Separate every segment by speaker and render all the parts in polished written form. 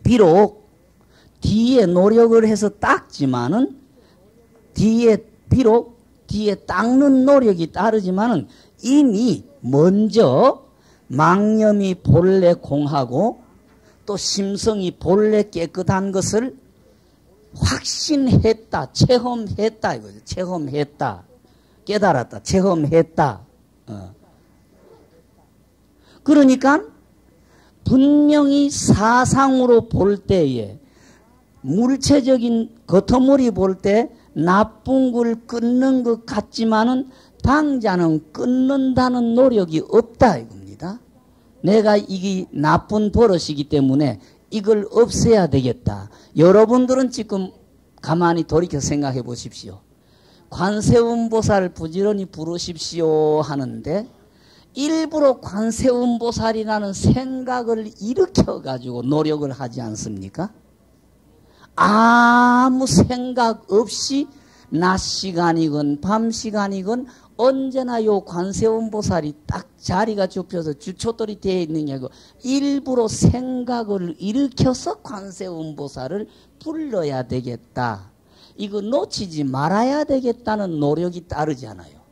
Speaker 1: 비록 뒤에 노력을 해서 닦지만은 비록 뒤에 닦는 노력이 따르지만은 이미 먼저 망념이 본래 공하고 또 심성이 본래 깨끗한 것을 확신했다, 체험했다 이거죠. 체험했다, 깨달았다, 체험했다. 그러니까 분명히 사상으로 볼 때에 물체적인 겉머리 볼 때 나쁜 걸 끊는 것 같지만은 당자는 끊는다는 노력이 없다 이겁니다. 내가 이게 나쁜 버릇이기 때문에 이걸 없애야 되겠다. 여러분들은 지금 가만히 돌이켜 생각해 보십시오. 관세음보살 부지런히 부르십시오 하는데 일부러 관세음보살이라는 생각을 일으켜가지고 노력을 하지 않습니까? 아무 생각 없이 낮 시간이건 밤 시간이건 언제나 요 관세음보살이 딱 자리가 좁혀서 주초돌이 되어 있는 게 아니고 일부러 생각을 일으켜서 관세음보살을 불러야 되겠다. 이거 놓치지 말아야 되겠다는 노력이 따르잖아요.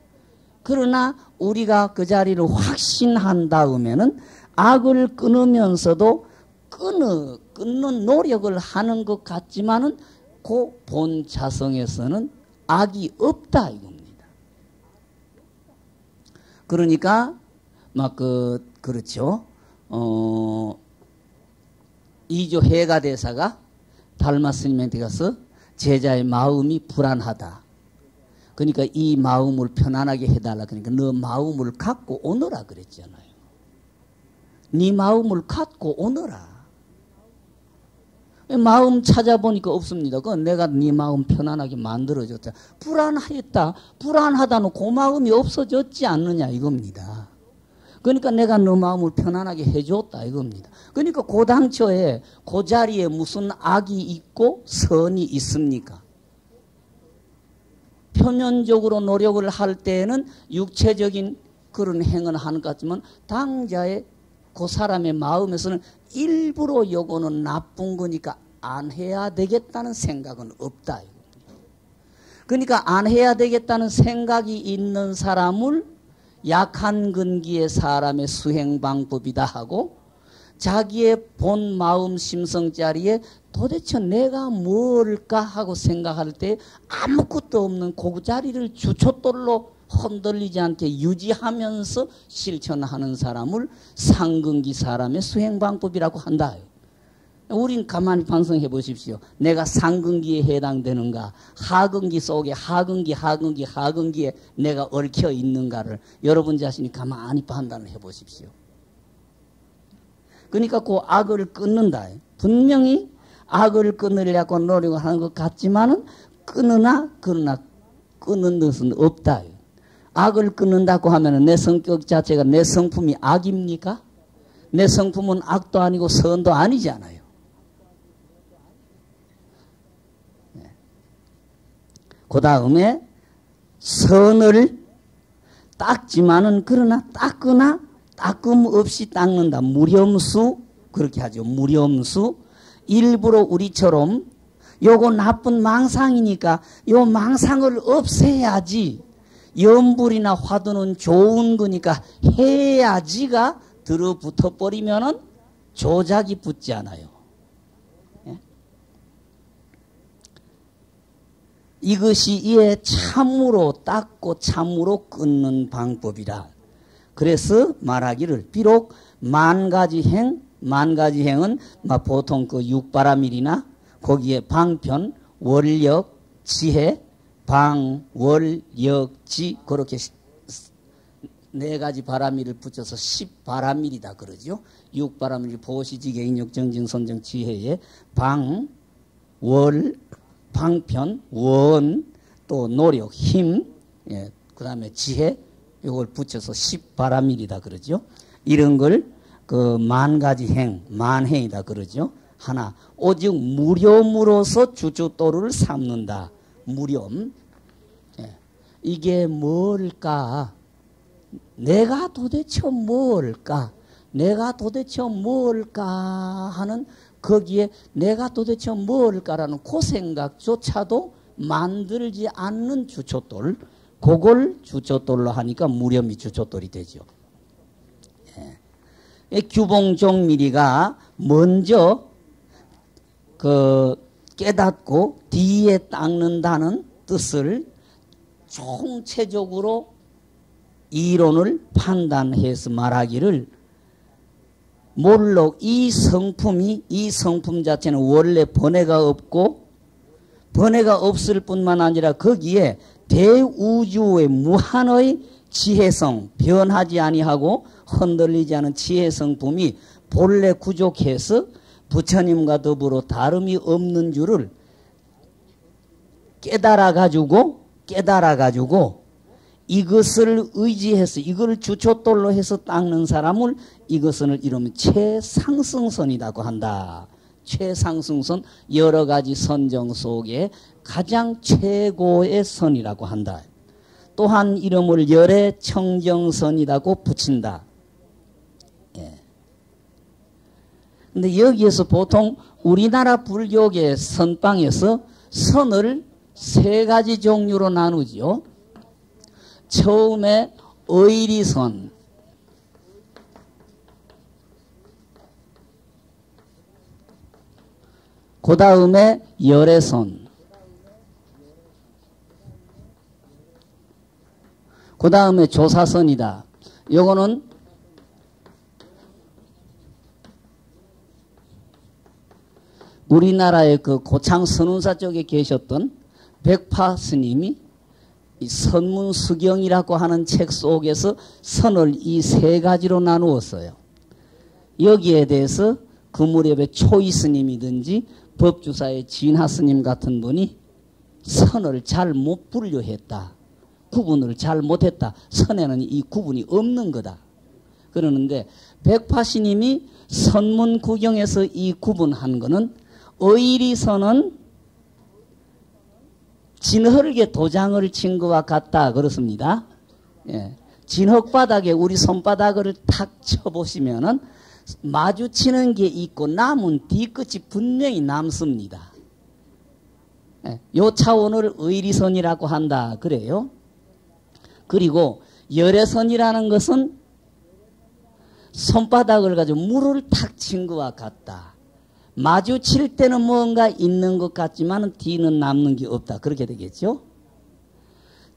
Speaker 1: 그러나 우리가 그 자리를 확신한 다음에는 악을 끊으면서도 끊는 노력을 하는 것 같지만은 그 본 자성에서는 악이 없다 이겁니다. 그러니까 막 그렇죠. 이조 해가대사가 달마 스님한테 가서 제자의 마음이 불안하다. 그러니까 이 마음을 편안하게 해달라. 그러니까 너 마음을 갖고 오너라 그랬잖아요. 네 마음을 갖고 오너라. 마음 찾아보니까 없습니다. 그건 내가 네 마음 편안하게 만들어줬다. 불안했다. 불안하다는 그 마음이 없어졌지 않느냐 이겁니다. 그러니까 내가 너 마음을 편안하게 해줬다 이겁니다. 그러니까 그 당초에 그 자리에 무슨 악이 있고 선이 있습니까? 표면적으로 노력을 할 때에는 육체적인 그런 행을 하는 것 같지만 당자의 그 사람의 마음에서는 일부러 요거는 나쁜 거니까 안 해야 되겠다는 생각은 없다. 그러니까 안 해야 되겠다는 생각이 있는 사람을 약한 근기의 사람의 수행 방법이다 하고 자기의 본 마음 심성 자리에 도대체 내가 뭘까 하고 생각할 때 아무것도 없는 그 자리를 주춧돌로 흔들리지 않게 유지하면서 실천하는 사람을 상근기 사람의 수행 방법이라고 한다. 우린 가만히 반성해 보십시오. 내가 상근기에 해당되는가, 하근기 속에 하근기에 내가 얽혀 있는가를 여러분 자신이 가만히 판단을 해 보십시오. 그러니까 그 악을 끊는다. 분명히 악을 끊으려고 노력을 하는 것 같지만은 그러나 끊는 것은 없다. 악을 끊는다고 하면은 내 성격 자체가 내 성품이 악입니까? 내 성품은 악도 아니고 선도 아니잖아요. 그 다음에 선을 닦지만은 그러나 닦음 없이 닦는다. 무렴수 그렇게 하죠. 무렴수. 일부러 우리처럼 요거 나쁜 망상이니까 요 망상을 없애야지. 염불이나 화두는 좋은 거니까 해야지가 들어붙어 버리면은 조작이 붙지 않아요. 예? 이것이 이에 참으로 닦고 참으로 끊는 방법이라. 그래서 말하기를 비록 만가지 행은 보통 그 육바라밀이나 거기에 방편, 원력, 지혜, 방, 월, 역, 지 그렇게 네 가지 바라밀을 붙여서 10바라밀이다 그러죠. 6바라밀 보시지 개인력 정증 선정 지혜에 방, 월, 방편, 원, 또 노력, 힘, 예, 그 다음에 지혜 이걸 붙여서 10바라밀이다 그러죠. 이런 걸 그 만가지 행, 만행이다 그러죠. 하나 오직 무렴으로서 주주도를 삼는다. 무렴. 예. 이게 뭘까? 내가 도대체 뭘까? 하는 거기에 내가 도대체 뭘까라는 그 생각조차도 만들지 않는 주춧돌, 그걸 주춧돌로 하니까 무렴이 주춧돌이 되죠. 예. 규봉종밀이가 먼저 깨닫고 뒤에 닦는다는 뜻을 총체적으로 이론을 판단해서 말하기를, 몰록 이 성품 자체는 원래 번뇌가 없고 번뇌가 없을 뿐만 아니라 거기에 대우주의 무한의 지혜성, 변하지 아니하고 흔들리지 않은 지혜성품이 본래 구족해서 부처님과 더불어 다름이 없는 줄을 깨달아가지고 이것을 의지해서 이걸 주춧돌로 해서 닦는 사람을 이것을 이러면 최상승선이라고 한다. 최상승선, 여러 가지 선정 속에 가장 최고의 선이라고 한다. 또한 이름을 열애청정선이라고 붙인다. 예. 근데 여기에서 보통 우리나라 불교계 선방에서 선을 세 가지 종류로 나누지요. 처음에 의리선, 그 다음에 열애선, 그 다음에 조사선이다. 요거는 우리나라의 그 고창 선운사 쪽에 계셨던 백파 스님이 이 선문수경이라고 하는 책 속에서 선을 이 세 가지로 나누었어요. 여기에 대해서 그 무렵에 초이 스님이든지 법주사의 진하 스님 같은 분이 선을 잘 못 분류했다. 구분을 잘 못했다. 선에는 이 구분이 없는 거다. 그러는데 백파 스님이 선문구경에서 이 구분한 거는 의리선은 진흙에 도장을 친 것과 같다 그렇습니다. 예. 진흙바닥에 우리 손바닥을 탁 쳐보시면은 마주치는 게 있고 남은 뒤끝이 분명히 남습니다. 예. 요 차원을 의리선이라고 한다 그래요. 그리고 열애선이라는 것은 손바닥을 가지고 물을 탁 친 것과 같다. 마주칠 때는 뭔가 있는 것 같지만 뒤는 남는 게 없다. 그렇게 되겠죠.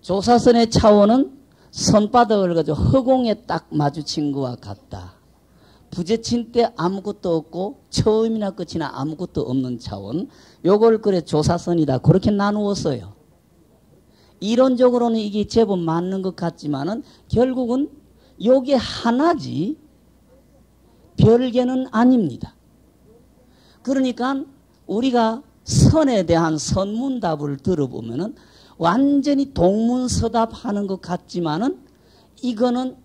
Speaker 1: 조사선의 차원은 손바닥을 가지고 허공에 딱 마주친 것과 같다. 부딪힌 때 아무것도 없고 처음이나 끝이나 아무것도 없는 차원. 요걸 그래 조사선이다. 그렇게 나누었어요. 이론적으로는 이게 제법 맞는 것 같지만은 결국은 요게 하나지 별개는 아닙니다. 그러니까 우리가 선에 대한 선문답을 들어보면은 완전히 동문서답하는 것 같지만은 이거는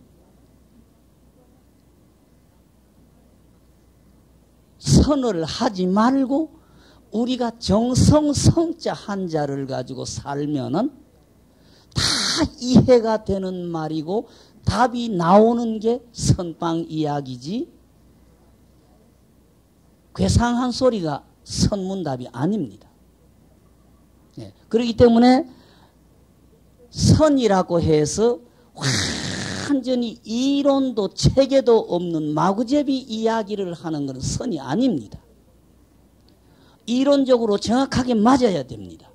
Speaker 1: 선을 하지 말고 우리가 정성성자 한자를 가지고 살면은 다 이해가 되는 말이고 답이 나오는 게 선방 이야기지 괴상한 소리가 선문답이 아닙니다. 예. 그렇기 때문에 선이라고 해서 완전히 이론도 체계도 없는 마구잡이 이야기를 하는 것은 선이 아닙니다. 이론적으로 정확하게 맞아야 됩니다.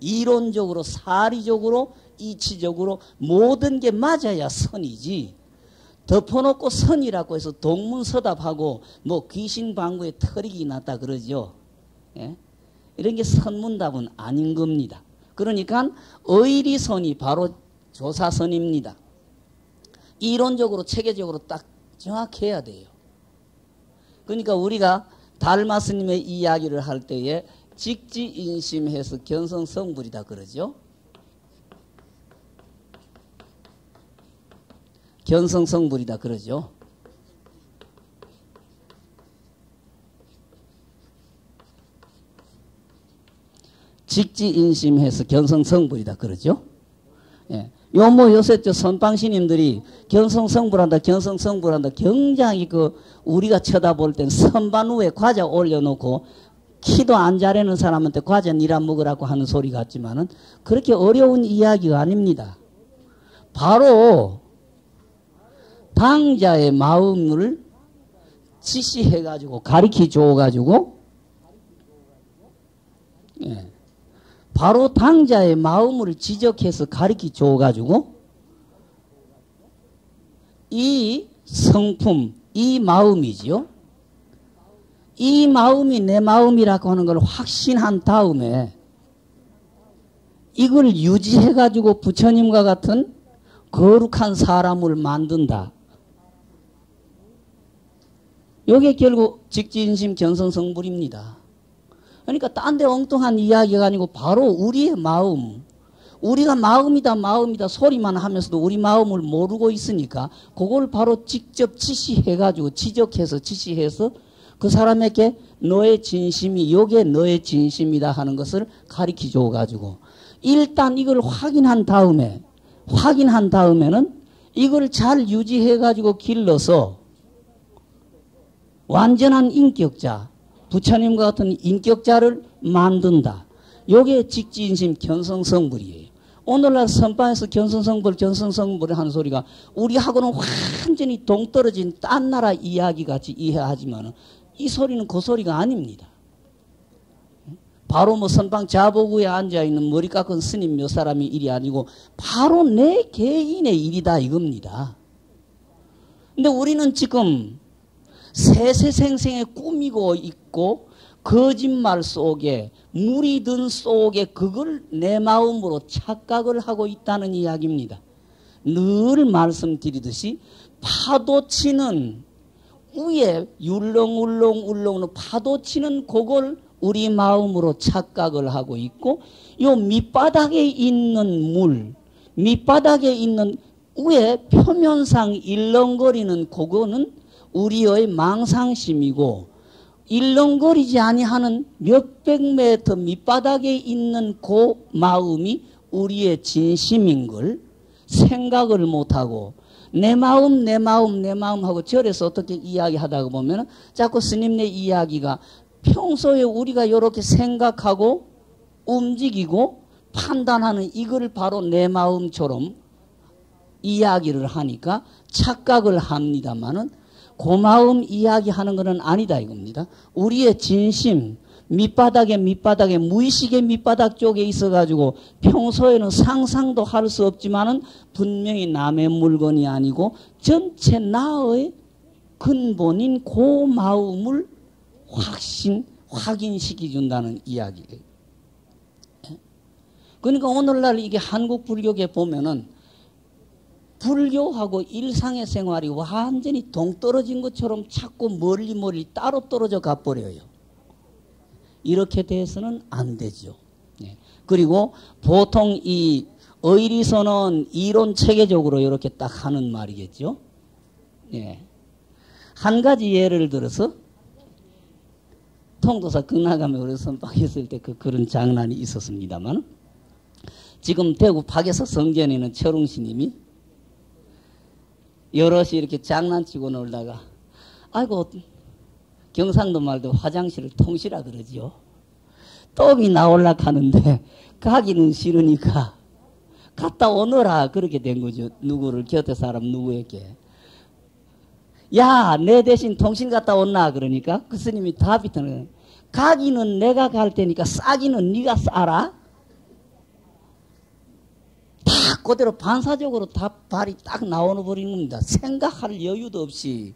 Speaker 1: 이론적으로 사리적으로 이치적으로 모든 게 맞아야 선이지, 덮어놓고 선이라고 해서 동문서답하고 뭐 귀신방구에 털이기 났다 그러죠. 예? 이런 게 선문답은 아닌 겁니다. 그러니까 의리선이 바로 조사선입니다. 이론적으로 체계적으로 딱 정확해야 돼요. 그러니까 우리가 달마 스님의 이야기를 할 때에 직지인심해서 견성성불이다 그러죠. 견성성불이다 그러죠. 직지인심해서 견성성불이다 그러죠. 예. 요 뭐 요새 저 선방신님들이 견성성불한다 견성성불한다 굉장히 그 우리가 쳐다볼 땐 선반 위에 과자 올려놓고 키도 안 자라는 사람한테 과자 니라 먹으라고 하는 소리 같지만은 그렇게 어려운 이야기가 아닙니다. 바로 당자의 마음을 지시해가지고 가르쳐 줘가지고 예. 바로 당자의 마음을 지적해서 가르쳐 줘가지고 이 성품, 이 마음이지요. 이 마음이 내 마음이라고 하는 걸 확신한 다음에 이걸 유지해가지고 부처님과 같은 거룩한 사람을 만든다. 이게 결국 직진심 견성성불입니다. 그러니까 딴 데 엉뚱한 이야기가 아니고 바로 우리의 마음, 우리가 마음이다 소리만 하면서도 우리 마음을 모르고 있으니까 그걸 바로 직접 지시해가지고 지적해서 지시해서 그 사람에게 너의 진심이 요게 너의 진심이다 하는 것을 가르쳐 줘가지고 일단 이걸 확인한 다음에는 이걸 잘 유지해가지고 길러서 완전한 인격자, 부처님과 같은 인격자를 만든다. 요게 직진심 견성성불이에요. 오늘날 선방에서 견성성불 하는 소리가 우리하고는 완전히 동떨어진 딴 나라 이야기 같이 이해하지만 이 소리는 그 소리가 아닙니다. 바로 뭐 선방 자보구에 앉아있는 머리 깎은 스님 몇 사람이 일이 아니고 바로 내 개인의 일이다 이겁니다. 근데 우리는 지금 세세생생에 꾸미고 있고 거짓말 속에 물이 든 속에 그걸 내 마음으로 착각을 하고 있다는 이야기입니다. 늘 말씀드리듯이 파도치는 위에 울렁울렁 파도치는 그걸 우리 마음으로 착각을 하고 있고 요 밑바닥에 있는 물, 밑바닥에 있는 위에 표면상 일렁거리는 그거는 우리의 망상심이고 일렁거리지 아니하는 몇백 미터 밑바닥에 있는 그 마음이 우리의 진심인 걸 생각을 못하고 내 마음 하고 절에서 어떻게 이야기하다가 보면 자꾸 스님네 이야기가 평소에 우리가 이렇게 생각하고 움직이고 판단하는 이걸 바로 내 마음처럼 이야기를 하니까 착각을 합니다마는 그 마음 이야기하는 것은 아니다 이겁니다. 우리의 진심 밑바닥에 무의식의 밑바닥 쪽에 있어가지고 평소에는 상상도 할 수 없지만은 분명히 남의 물건이 아니고 전체 나의 근본인 그 마음을 확인시켜 준다는 이야기예요. 그러니까 오늘날 이게 한국 불교계 보면은 불교하고 일상의 생활이 완전히 동떨어진 것처럼 자꾸 멀리 따로 떨어져 가버려요. 이렇게 돼서는 안 되죠. 그리고 보통 이 의리선언 이론 체계적으로 이렇게 딱 하는 말이겠죠. 한 가지 예를 들어서 통도사 극락암에 우리 선방했을 때 그런 장난이 있었습니다만 지금 대구 박에서 성전에는 철웅스님이 여럿이 이렇게 장난치고 놀다가 아이고 경상도 말도 화장실을 통시라 그러지요. 똥이 나올라 하는데 가기는 싫으니까 갔다 오너라 그렇게 된 거죠. 누구를 곁에 사람 누구에게 야 내 대신 통신 갔다 온나 그러니까 그 스님이 답이 드는 가기는 내가 갈 테니까 싸기는 네가 싸라. 딱 그대로 반사적으로 다 발이 딱 나오는 버리는 겁니다. 생각할 여유도 없이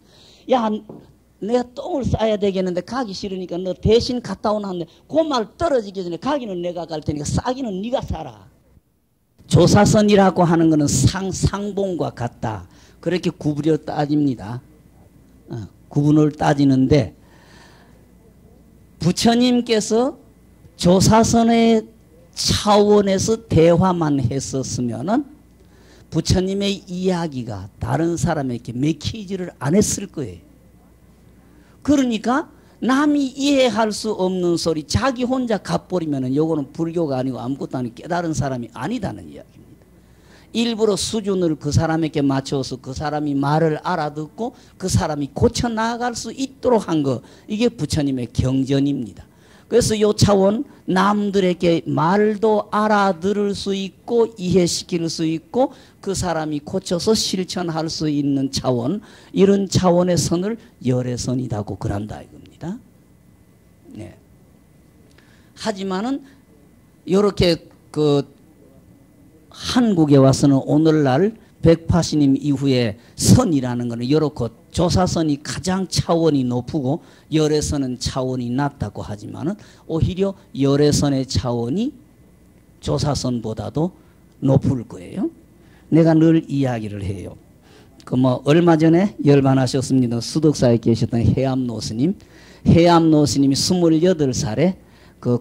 Speaker 1: 야 내가 똥을 싸야 되겠는데 가기 싫으니까 너 대신 갔다 오나 하는데 그 말 떨어지기 전에 가기는 내가 갈 테니까 싸기는 네가 싸라. 조사선이라고 하는 것은 상봉과 같다. 그렇게 구분을 따집니다. 구분을 따지는데 부처님께서 조사선의 차원에서 대화만 했었으면은 부처님의 이야기가 다른 사람에게 맥히지를 안 했을 거예요. 그러니까 남이 이해할 수 없는 소리 자기 혼자 갚버리면은 요거는 불교가 아니고 아무것도 아니고 깨달은 사람이 아니다는 이야기입니다. 일부러 수준을 그 사람에게 맞춰서 그 사람이 말을 알아듣고 그 사람이 고쳐 나아갈 수 있도록 한 거, 이게 부처님의 경전입니다. 그래서 이 차원, 남들에게 말도 알아들을 수 있고 이해시킬 수 있고 그 사람이 고쳐서 실천할 수 있는 차원, 이런 차원의 선을 열애선이라고 그런다 이겁니다. 네. 하지만은 이렇게 한국에 와서는 오늘날 백파시님 이후에 선이라는 것은 이렇고 조사선이 가장 차원이 높고 열애선은 차원이 낮다고 하지만은 오히려 열애선의 차원이 조사선보다도 높을 거예요. 내가 늘 이야기를 해요. 얼마 전에 열반하셨습니다. 수덕사에 계셨던 해암노 스님. 해암노 스님이 28살에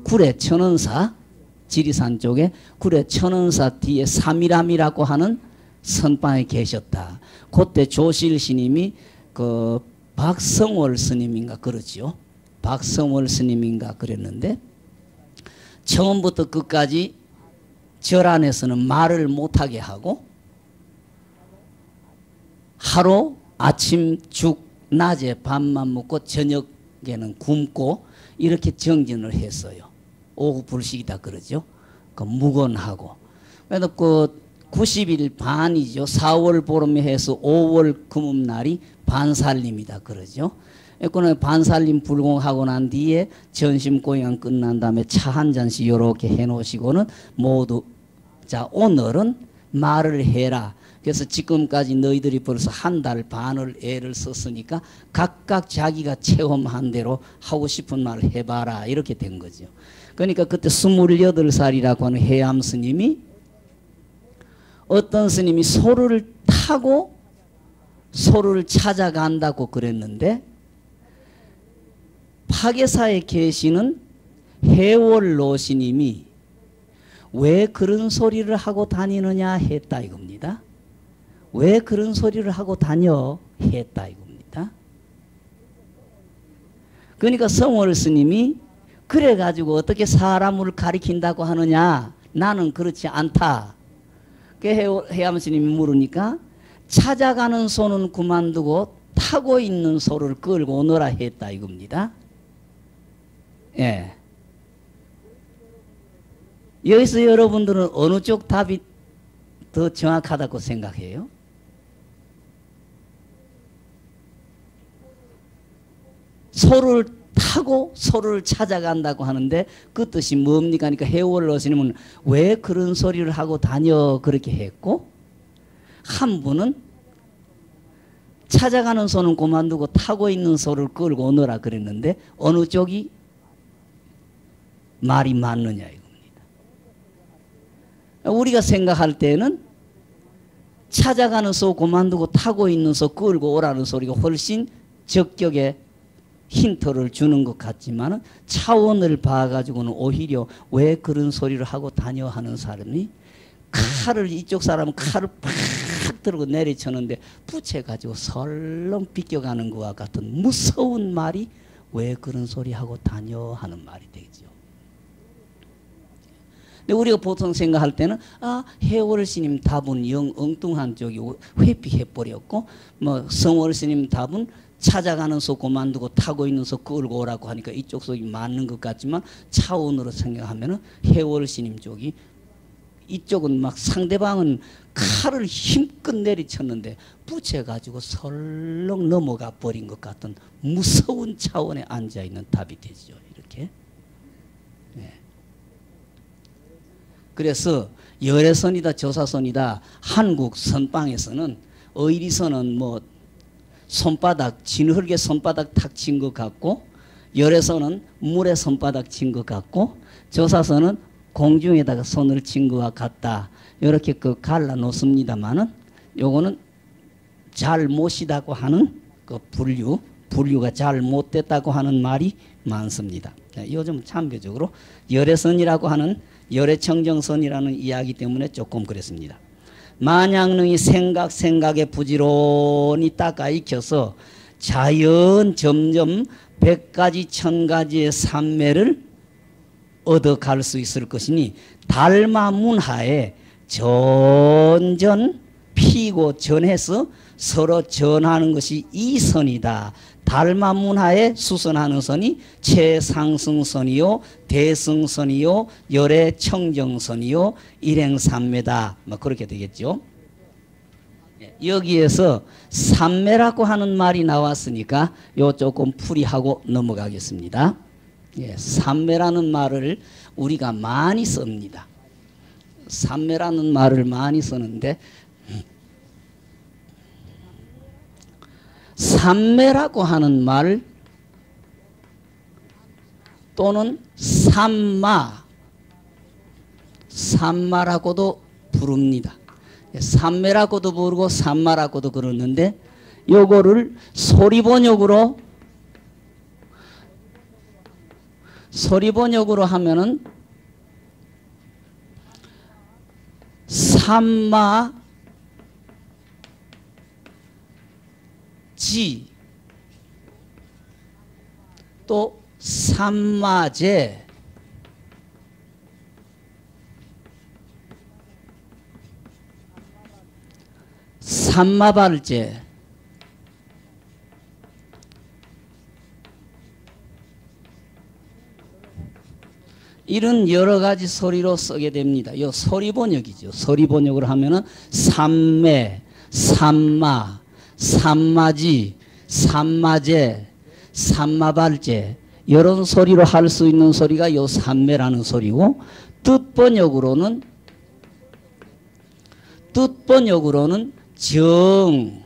Speaker 1: 구례 천원사, 지리산 쪽에 구례 천원사 뒤에 삼일암이라고 하는 선방에 계셨다. 그때 조실 스님이 박성월 스님인가 그러죠. 박성월 스님인가 그랬는데 처음부터 끝까지 절 안에서는 말을 못하게 하고 하루 아침 죽, 낮에 밥만 먹고 저녁에는 굶고 이렇게 정진을 했어요. 오후 불식이다 그러죠. 무건하고. 그래서 90일 반이죠. 4월 보름에 해서 5월 금음날이 반살림이다 그러죠. 그는 반살림 불공하고 난 뒤에 전심 공양 끝난 다음에 차 한 잔씩 이렇게 해놓으시고는 모두 자 오늘은 말을 해라. 그래서 지금까지 너희들이 벌써 한 달 반을 애를 썼으니까 각각 자기가 체험한 대로 하고 싶은 말을 해봐라 이렇게 된 거죠. 그러니까 그때 28살이라고 하는 해암 스님이 어떤 스님이 소를 타고 소를 찾아간다고 그랬는데 파계사에 계시는 해월로 스님이 왜 그런 소리를 하고 다니느냐 했다 이겁니다. 왜 그런 소리를 하고 다녀 했다 이겁니다. 그러니까 성월 스님이 그래가지고 어떻게 사람을 가리킨다고 하느냐, 나는 그렇지 않다. 해암 스님이 물으니까 찾아가는 소는 그만두고 타고 있는 소를 끌고 오너라 했다 이겁니다. 예. 여기서 여러분들은 어느 쪽 답이 더 정확하다고 생각해요? 소를 타고 소를 찾아간다고 하는데 그 뜻이 뭡니까? 그러니까 해월로 스님은 왜 그런 소리를 하고 다녀 그렇게 했고 한 분은 찾아가는 소는 그만두고 타고 있는 소를 끌고 오너라 그랬는데 어느 쪽이 말이 맞느냐 이겁니다. 우리가 생각할 때는 찾아가는 소 그만두고 타고 있는 소 끌고 오라는 소리가 훨씬 적격에 힌트를 주는 것 같지만 차원을 봐가지고는 오히려 왜 그런 소리를 하고 다녀 하는 사람이 칼을 이쪽 사람은 칼을 팍 들고 내리쳤는데 붙여가지고 설렁 비껴가는 것과 같은 무서운 말이 왜 그런 소리 하고 다녀 하는 말이 되죠. 근데 우리가 보통 생각할 때는 해월 스님 답은 영 엉뚱한 쪽이 회피해버렸고 성월 스님 답은 찾아가는 소 그만두고 타고 있는 소 끌고 오라고 하니까 이쪽 속이 맞는 것 같지만 차원으로 생각하면 해월 스님 쪽이 이쪽은 막 상대방은 칼을 힘껏 내리쳤는데 붙여가지고 설렁 넘어가 버린 것 같은 무서운 차원에 앉아있는 답이 되죠. 이렇게. 네. 그래서 열애선이다 조사선이다 한국 선방에서는 의리선은 손바닥 진흙에 손바닥 탁 친 것 같고 열애선은 물에 손바닥 친 것 같고 조사선은 공중에다가 손을 친 것과 같다. 이렇게 갈라 놓습니다만은 요거는 잘못이라고 하는 분류가 잘못됐다고 하는 말이 많습니다. 요즘 참교적으로 열애선이라고 하는 열애청정선이라는 이야기 때문에 조금 그랬습니다. 만약능이 생각에 부지런히 닦아 익혀서 자연 점점 100가지 1000가지의 삼매를 얻어갈 수 있을 것이니 달마문하에 전전 피고 전해서 서로 전하는 것이 이 선이다. 달마문하에 수선하는 선이 최상승선이요 대승선이요 열애청정선이요 일행삼매다. 뭐 그렇게 되겠죠. 여기에서 삼매라고 하는 말이 나왔으니까 요 조금 풀이하고 넘어가겠습니다. 예, 삼매라는 말을 우리가 많이 씁니다. 삼매라는 말을 많이 쓰는데 삼매라고 하는 말 또는 삼마라고도 부릅니다. 삼매라고도 부르고 삼마라고도 그러는데 요거를 소리번역으로 하면은 삼마지 또 삼마제 삼마발제 이런 여러 가지 소리로 쓰게 됩니다. 이 소리 번역이죠. 소리 번역을 하면은 삼매, 삼마, 삼마지, 삼마제, 삼마발제 이런 소리로 할 수 있는 소리가 요 삼매라는 소리고 뜻 번역으로는 정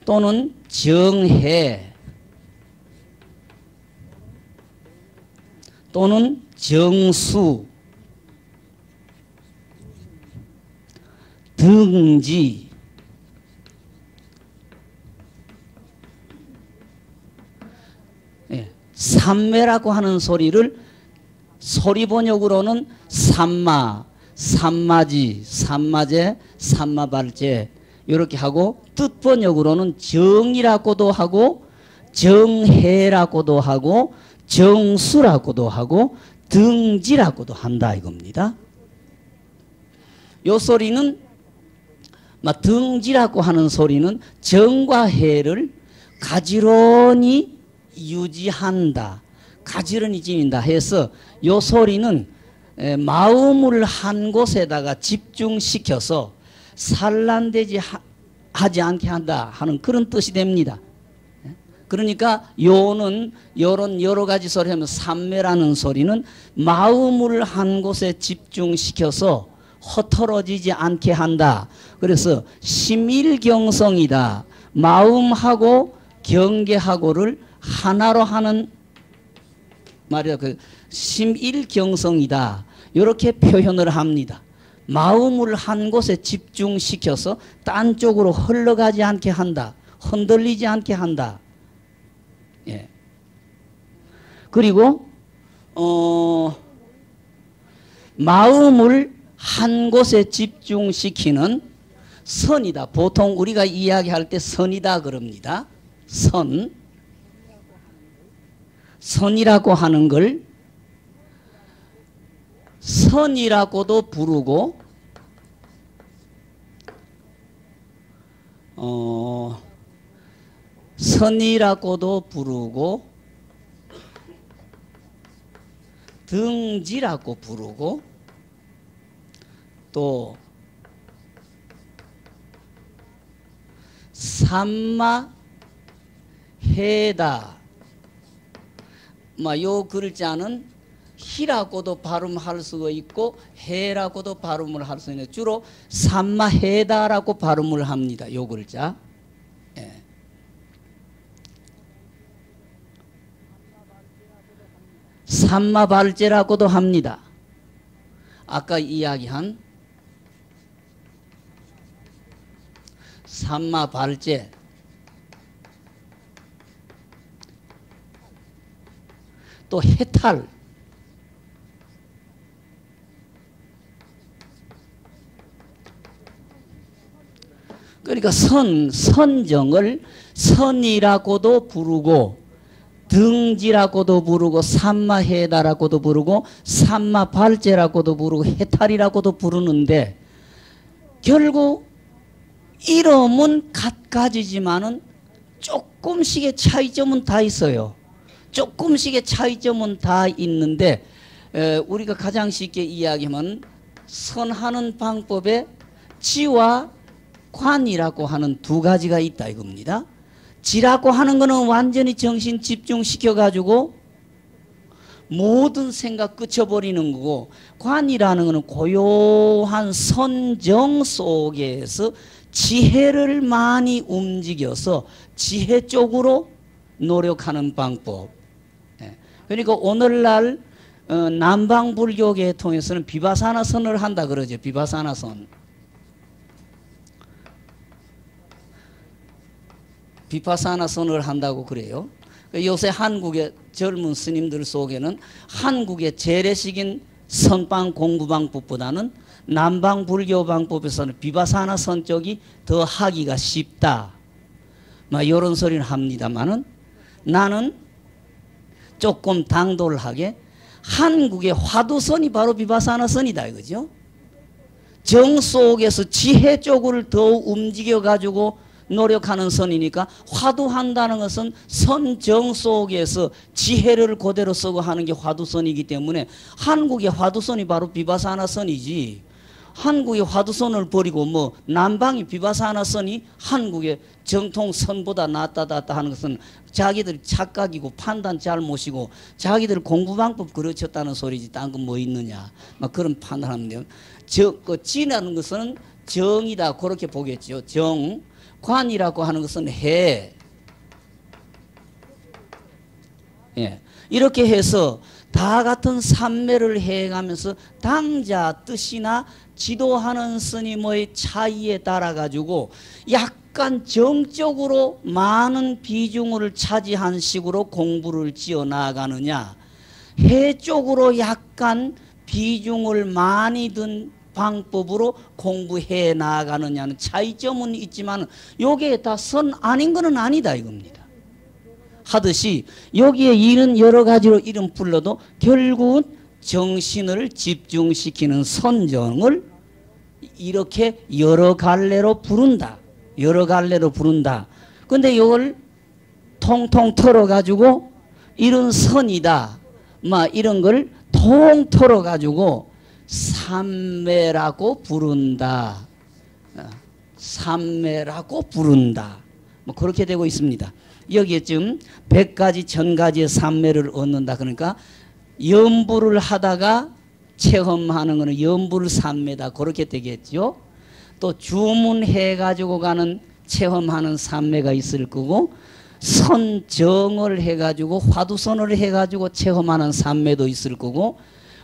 Speaker 1: 또는 정해 또는 정수 등지 예, 삼매라고 하는 소리를 소리 번역으로는 삼마 삼마지, 삼마제, 삼마발제 이렇게 하고 뜻 번역으로는 정이라고도 하고 정해라고도 하고 정수라고도 하고 등지라고도 한다 이겁니다. 요 소리는 등지라고 하는 소리는 정과 해를 가지런히 유지한다. 가지런히 지닌다 해서 요 소리는 마음을 한 곳에다가 집중시켜서 산란되지 하지 않게 한다 하는 그런 뜻이 됩니다. 그러니까 요는 요런 여러 가지 소리 하면 삼매라는 소리는 마음을 한 곳에 집중시켜서 허털어지지 않게 한다. 그래서 심일경성이다. 마음하고 경계하고를 하나로 하는 말이야. 그 심일경성이다. 이렇게 표현을 합니다. 마음을 한 곳에 집중시켜서 딴 쪽으로 흘러가지 않게 한다. 흔들리지 않게 한다. 예. 그리고 마음을 한 곳에 집중시키는 선이다. 보통 우리가 이야기할 때 선이다 그럽니다. 선이라고 하는 걸 선이라고도 부르고 선이라고도 부르고 등지라고 부르고 또 삼마해다. 요 글자는 희라고도 발음할 수가 있고 해라고도 발음을 할 수 있는데 주로 삼마해다라고 발음을 합니다. 요 글자. 예. 삼마발제라고도 합니다. 아까 이야기한 삼마발제 또 해탈 그러니까 선정을 선이라고도 부르고 등지라고도 부르고 산마해다라고도 부르고 산마발제라고도 부르고 해탈이라고도 부르는데 결국 이름은 같가지지만은 조금씩의 차이점은 다 있어요. 조금씩의 차이점은 다 있는데 우리가 가장 쉽게 이야기하면 선하는 방법에 지와 관이라고 하는 두 가지가 있다 이겁니다. 지라고 하는 거는 완전히 정신 집중시켜 가지고 모든 생각 그쳐버리는 거고, 관이라는 거는 고요한 선정 속에서 지혜를 많이 움직여서 지혜 쪽으로 노력하는 방법. 그러니까 오늘날 남방불교계 통해서는 비바사나선을 한다 그러죠. 비바사나선. 비파사나선을 한다고 그래요. 요새 한국의 젊은 스님들 속에는 한국의 재래식인 선방 공부 방법보다는 남방 불교 방법에서는 비바사나선 쪽이 더 하기가 쉽다. 막 이런 소리를 합니다만은 나는 조금 당돌하게 한국의 화두선이 바로 비바사나선이다 이거죠. 정 속에서 지혜 쪽을 더 움직여 가지고 노력하는 선이니까 화두한다는 것은 선정 속에서 지혜를 그대로 쓰고 하는 게 화두선이기 때문에 한국의 화두선이 바로 비바사나선이지, 한국의 화두선을 버리고 뭐 남방의 비바사나선이 한국의 정통선보다 낫다 하는 것은 자기들 착각이고 판단 잘못이고 자기들 공부방법 그르쳤다는 소리지 딴 건 뭐 있느냐 막 그런 판단하는데요. 그 지라는 것은 정이다 그렇게 보겠죠. 정. 관이라고 하는 것은 해. 예. 이렇게 해서 다 같은 삼매를 해가면서 당자 뜻이나 지도하는 스님의 차이에 따라 가지고 약간 정적으로 많은 비중을 차지한 식으로 공부를 지어 나가느냐, 해 쪽으로 약간 비중을 많이 둔 방법으로 공부해 나가느냐는 차이점은 있지만 여기에 다 선 아닌 거는 아니다 이겁니다. 하듯이 여기에 일은 여러 가지로 이름 불러도 결국은 정신을 집중시키는 선정을 이렇게 여러 갈래로 부른다. 여러 갈래로 부른다. 근데 이걸 통통 털어가지고 이런 선이다. 막 이런 걸 통털어가지고 삼매라고 부른다. 삼매라고 부른다. 뭐 그렇게 되고 있습니다. 여기에 지금 100가지 1000가지의 삼매를 얻는다. 그러니까 염불을 하다가 체험하는 것은 염불 삼매다. 그렇게 되겠죠. 또 주문해 가지고 가는 체험하는 삼매가 있을 거고, 선정을 해 가지고 화두선을 해 가지고 체험하는 삼매도 있을 거고,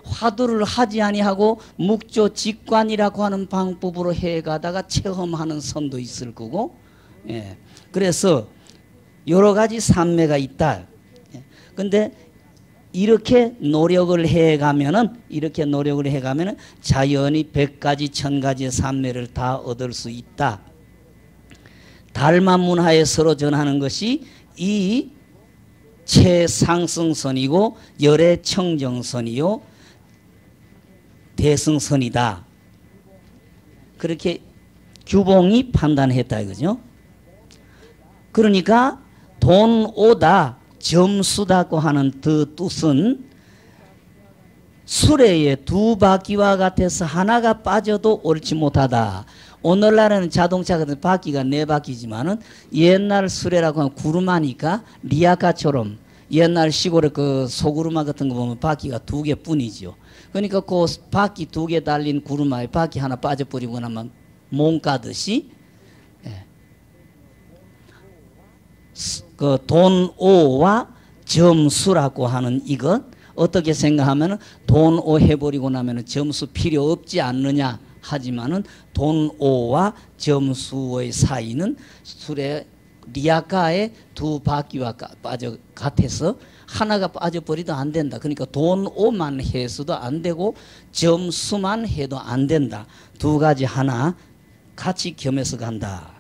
Speaker 1: 화두를 하지 아니하고 묵조 직관이라고 하는 방법으로 해가다가 체험하는 선도 있을 거고, 예. 그래서 여러 가지 삼매가 있다. 예. 근데 이렇게 노력을 해가면은 자연히 100가지 1000가지의 삼매를 다 얻을 수 있다. 달만문화에 서로 전하는 것이 이 최상승선이고 열애청정선이요 대승선이다. 그렇게 규봉이 판단했다 이거죠. 그러니까 돈 오다 점수다고 하는 그 뜻은 수레의 두 바퀴와 같아서 하나가 빠져도 옳지 못하다. 오늘날에는 자동차 같은 바퀴가 4바퀴지만은 옛날 수레라고 하면 구루마니까 리아카처럼 옛날 시골의 그 소구루마 같은 거 보면 바퀴가 2개 뿐이죠. 그러니까 그 바퀴 2개 달린 구루마에 바퀴 하나 빠져버리고 나면 몸 가듯이, 예. 그 돈오와 점수라고 하는 이것 어떻게 생각하면 돈오 해버리고 나면 점수 필요 없지 않느냐 하지만은 돈오와 점수의 사이는 수레 리아카의 두 바퀴와 빠져 같아서 하나가 빠져버리도 안 된다. 그러니까 돈오만 해서도 안 되고 점수만 해도 안 된다. 두 가지 하나 같이 겸해서 간다.